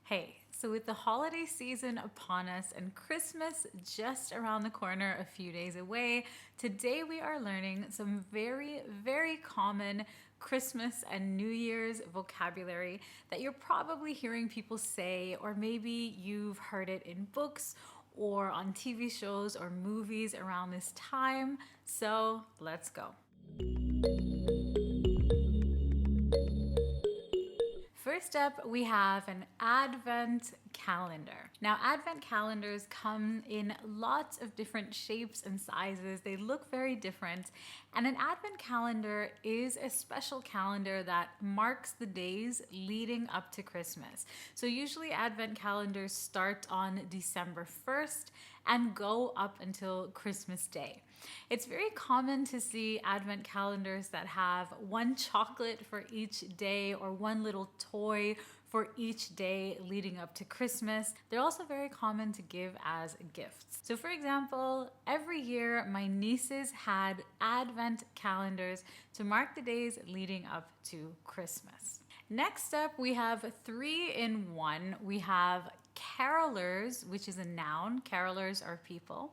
Hey, so with the holiday season upon us and Christmas just around the corner a few days away, today we are learning some very common Christmas and New Year's vocabulary that you're probably hearing people say, or maybe you've heard it in books or on TV shows or movies around this time. So let's go. First up, we have an advent calendar. Now, advent calendars come in lots of different shapes and sizes. They look very different. And an advent calendar is a special calendar that marks the days leading up to Christmas. So usually advent calendars start on December 1st and go up until Christmas Day. It's very common to see advent calendars that have one chocolate for each day or one little toy for each day leading up to Christmas. They're also very common to give as gifts. So for example, every year my nieces had advent calendars to mark the days leading up to Christmas. Next up, we have 3 in 1. We have carolers, which is a noun. Carolers are people.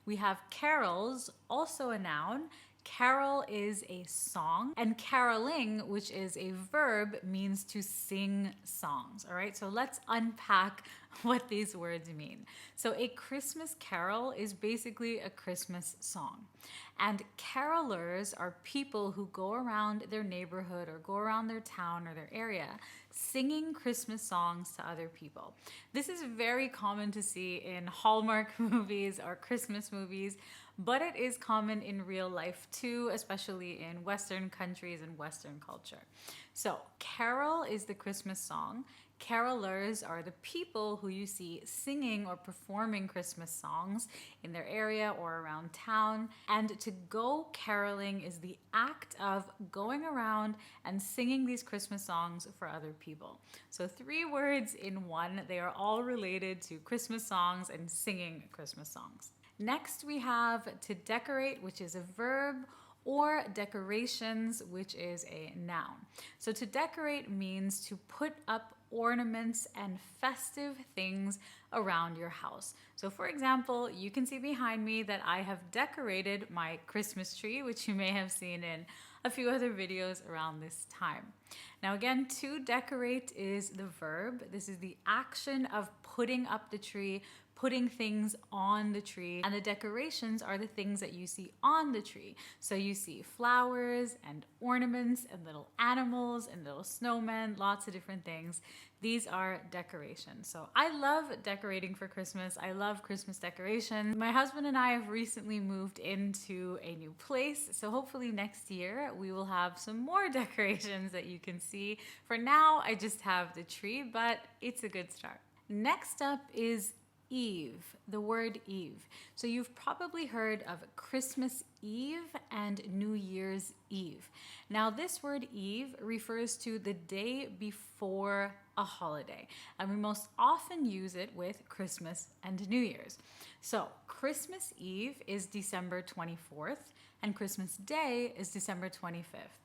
We have carols, also a noun. Carol is a song, and caroling, which is a verb, means to sing songs. All right, so let's unpack what these words mean. So a Christmas carol is basically a Christmas song, and carolers are people who go around their neighborhood or go around their town or their area singing Christmas songs to other people. This is very common to see in Hallmark movies or Christmas movies, but it is common in real life too, especially in Western countries and Western culture. So, carol is the Christmas song. Carolers are the people who you see singing or performing Christmas songs in their area or around town. And to go caroling is the act of going around and singing these Christmas songs for other people. So 3 words in one. They are all related to Christmas songs and singing Christmas songs. Next, we have to decorate, which is a verb, or decorations, which is a noun. So to decorate means to put up ornaments and festive things around your house. So for example, you can see behind me that I have decorated my Christmas tree, which you may have seen in a few other videos around this time. Now again, to decorate is the verb. This is the action of putting up the tree, putting things on the tree, and the decorations are the things that you see on the tree. So you see flowers and ornaments and little animals and little snowmen, lots of different things. These are decorations. So I love decorating for Christmas. I love Christmas decorations. My husband and I have recently moved into a new place, so hopefully next year we will have some more decorations that you can see. For now, I just have the tree, but it's a good start. Next up is Eve, the word Eve. So you've probably heard of Christmas Eve and New Year's Eve. Now this word Eve refers to the day before a holiday, and we most often use it with Christmas and New Year's. So Christmas Eve is December 24th and Christmas Day is December 25th.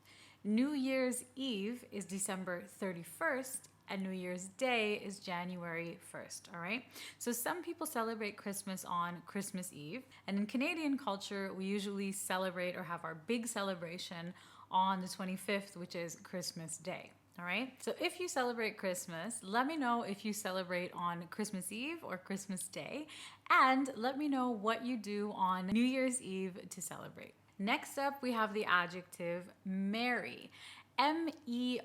New Year's Eve is December 31st and New Year's Day is January 1st, all right? So some people celebrate Christmas on Christmas Eve, and in Canadian culture, we usually celebrate or have our big celebration on the 25th, which is Christmas Day. All right. So if you celebrate Christmas, let me know if you celebrate on Christmas Eve or Christmas Day, and let me know what you do on New Year's Eve to celebrate. Next up, we have the adjective merry. Merry.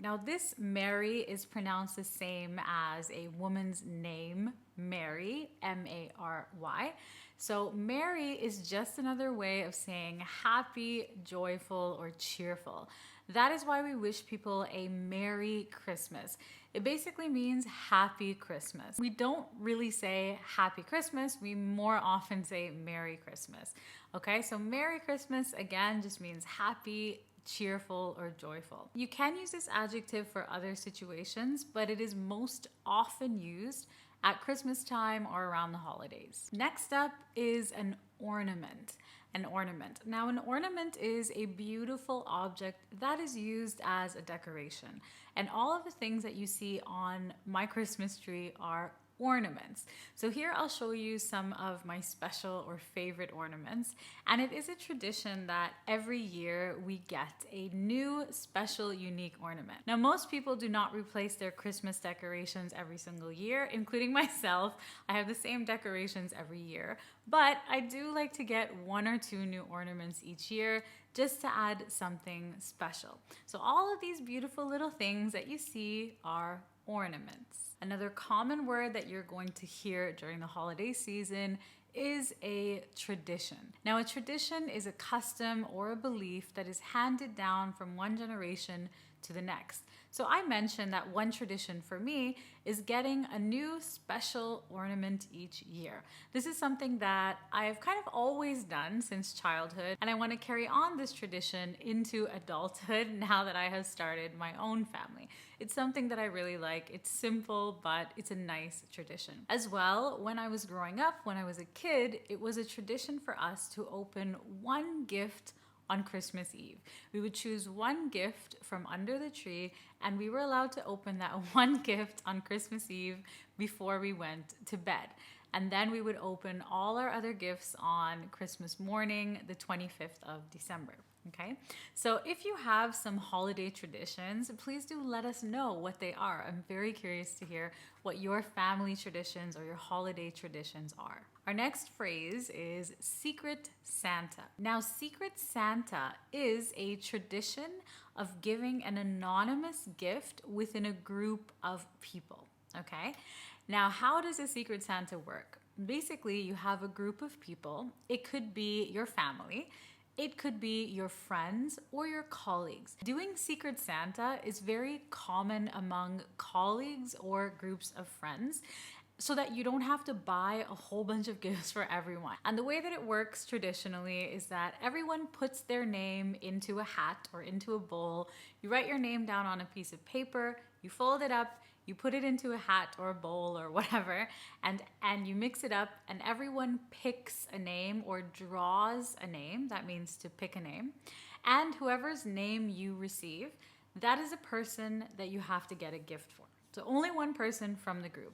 Now this Mary is pronounced the same as a woman's name, Mary, Mary. So merry is just another way of saying happy, joyful, or cheerful. That is why we wish people a Merry Christmas. It basically means Happy Christmas. We don't really say Happy Christmas, we more often say Merry Christmas. Okay, so Merry Christmas again just means happy, cheerful, or joyful. You can use this adjective for other situations, but it is most often used at Christmas time or around the holidays. Next up is an ornament. An ornament. Now, an ornament is a beautiful object that is used as a decoration. And all of the things that you see on my Christmas tree are ornaments. So here I'll show you some of my special or favorite ornaments. And it is a tradition that every year we get a new special unique ornament. Now, most people do not replace their Christmas decorations every single year, including myself. I have the same decorations every year, but I do like to get 1 or 2 new ornaments each year just to add something special. So all of these beautiful little things that you see are ornaments. Another common word that you're going to hear during the holiday season is a tradition. Now, a tradition is a custom or a belief that is handed down from one generation to the next. So I mentioned that one tradition for me is getting a new special ornament each year. This is something that I've kind of always done since childhood, and I want to carry on this tradition into adulthood now that I have started my own family. It's something that I really like. It's simple, but it's a nice tradition. As well, when I was growing up, when I was a kid, it was a tradition for us to open one gift on Christmas Eve. We would choose one gift from under the tree, and we were allowed to open that one gift on Christmas Eve before we went to bed. And then we would open all our other gifts on Christmas morning, the 25th of December. Okay, so if you have some holiday traditions, please do let us know what they are. I'm very curious to hear what your family traditions or your holiday traditions are. Our next phrase is Secret Santa. Now, Secret Santa is a tradition of giving an anonymous gift within a group of people. Okay, now how does a Secret Santa work? Basically, you have a group of people. It could be your family. It could be your friends or your colleagues. Doing Secret Santa is very common among colleagues or groups of friends, so that you don't have to buy a whole bunch of gifts for everyone. And the way that it works traditionally is that everyone puts their name into a hat or into a bowl. You write your name down on a piece of paper, you fold it up, you put it into a hat or a bowl or whatever, and you mix it up, and everyone picks a name or draws a name. That means to pick a name. And whoever's name you receive, that is a person that you have to get a gift for. So only one person from the group.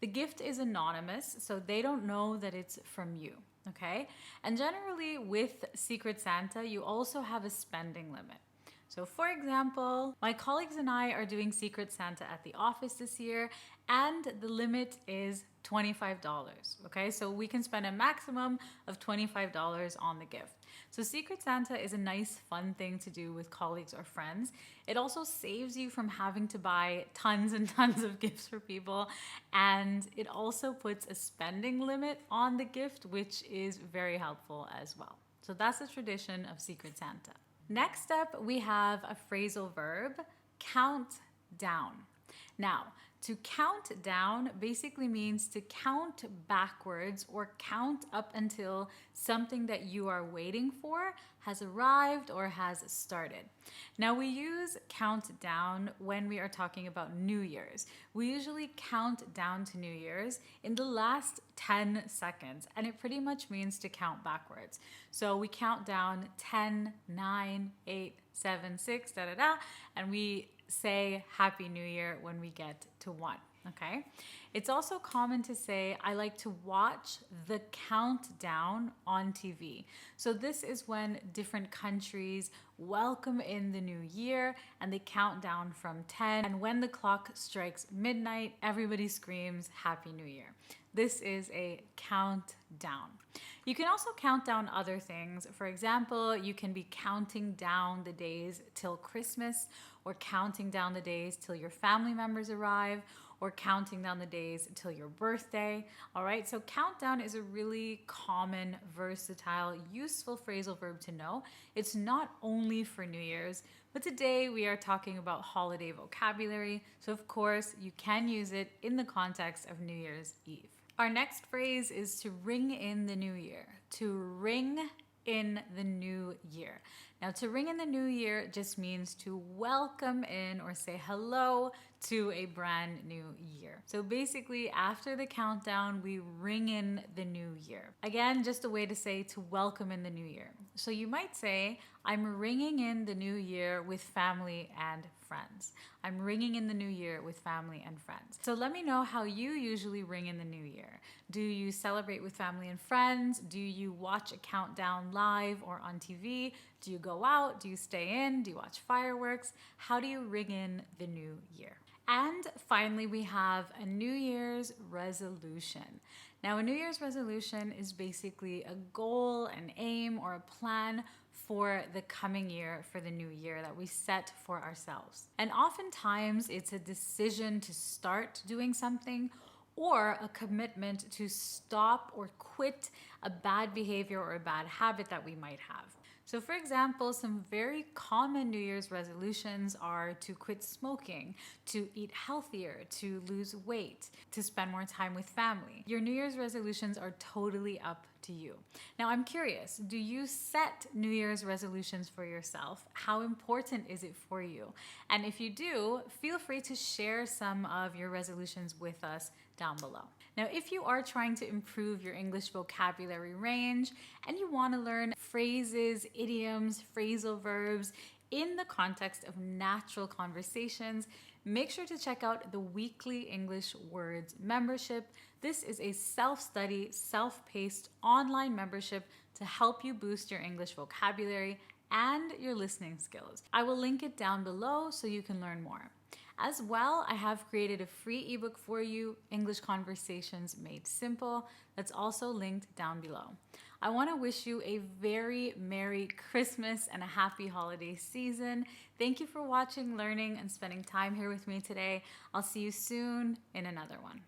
The gift is anonymous, so they don't know that it's from you, okay? And generally with Secret Santa, you also have a spending limit. So for example, my colleagues and I are doing Secret Santa at the office this year, and the limit is $25, okay? So we can spend a maximum of $25 on the gift. So Secret Santa is a nice, fun thing to do with colleagues or friends. It also saves you from having to buy tons and tons of gifts for people, and it also puts a spending limit on the gift, which is very helpful as well. So that's the tradition of Secret Santa. Next up, we have a phrasal verb, count down. Now, to count down basically means to count backwards or count up until something that you are waiting for has arrived or has started. Now, we use count down when we are talking about New Year's. We usually count down to New Year's in the last 10 seconds, and it pretty much means to count backwards. So we count down 10, 9, 8, 7, 6, da da da, and we say Happy New Year when we get to 1, okay? It's also common to say, I like to watch the countdown on TV. So this is when different countries welcome in the new year and they count down from 10. And when the clock strikes midnight, everybody screams Happy New Year. This is a countdown. You can also count down other things. For example, you can be counting down the days till Christmas, or counting down the days till your family members arrive, or counting down the days till your birthday. All right, so countdown is a really common, versatile, useful phrasal verb to know. It's not only for New Year's, but today we are talking about holiday vocabulary. So of course, you can use it in the context of New Year's Eve. Our next phrase is to ring in the new year. To ring in the new year. Now, to ring in the new year just means to welcome in or say hello to a brand new year. So basically, after the countdown, we ring in the new year. Again, just a way to say to welcome in the new year. So you might say, I'm ringing in the new year with family and friends. I'm ringing in the new year with family and friends. So let me know how you usually ring in the new year. Do you celebrate with family and friends? Do you watch a countdown live or on TV? Do you go out? Do you stay in? Do you watch fireworks? How do you ring in the new year? And finally, we have a New Year's resolution. Now, a New Year's resolution is basically a goal, an aim, or a plan for the coming year, for the new year that we set for ourselves. And oftentimes, it's a decision to start doing something or a commitment to stop or quit a bad behavior or a bad habit that we might have. So for example, some very common New Year's resolutions are to quit smoking, to eat healthier, to lose weight, to spend more time with family. Your New Year's resolutions are totally up to you. Now I'm curious, do you set New Year's resolutions for yourself? How important is it for you? And if you do, feel free to share some of your resolutions with us down below. Now, if you are trying to improve your English vocabulary range and you want to learn phrases, idioms, phrasal verbs in the context of natural conversations, make sure to check out the weekly English Words membership. This is a self-study, self-paced online membership to help you boost your English vocabulary and your listening skills. I will link it down below so you can learn more. As well, I have created a free ebook for you, English Conversations Made Simple, that's also linked down below. I want to wish you a very Merry Christmas and a happy holiday season. Thank you for watching, learning, and spending time here with me today. I'll see you soon in another one.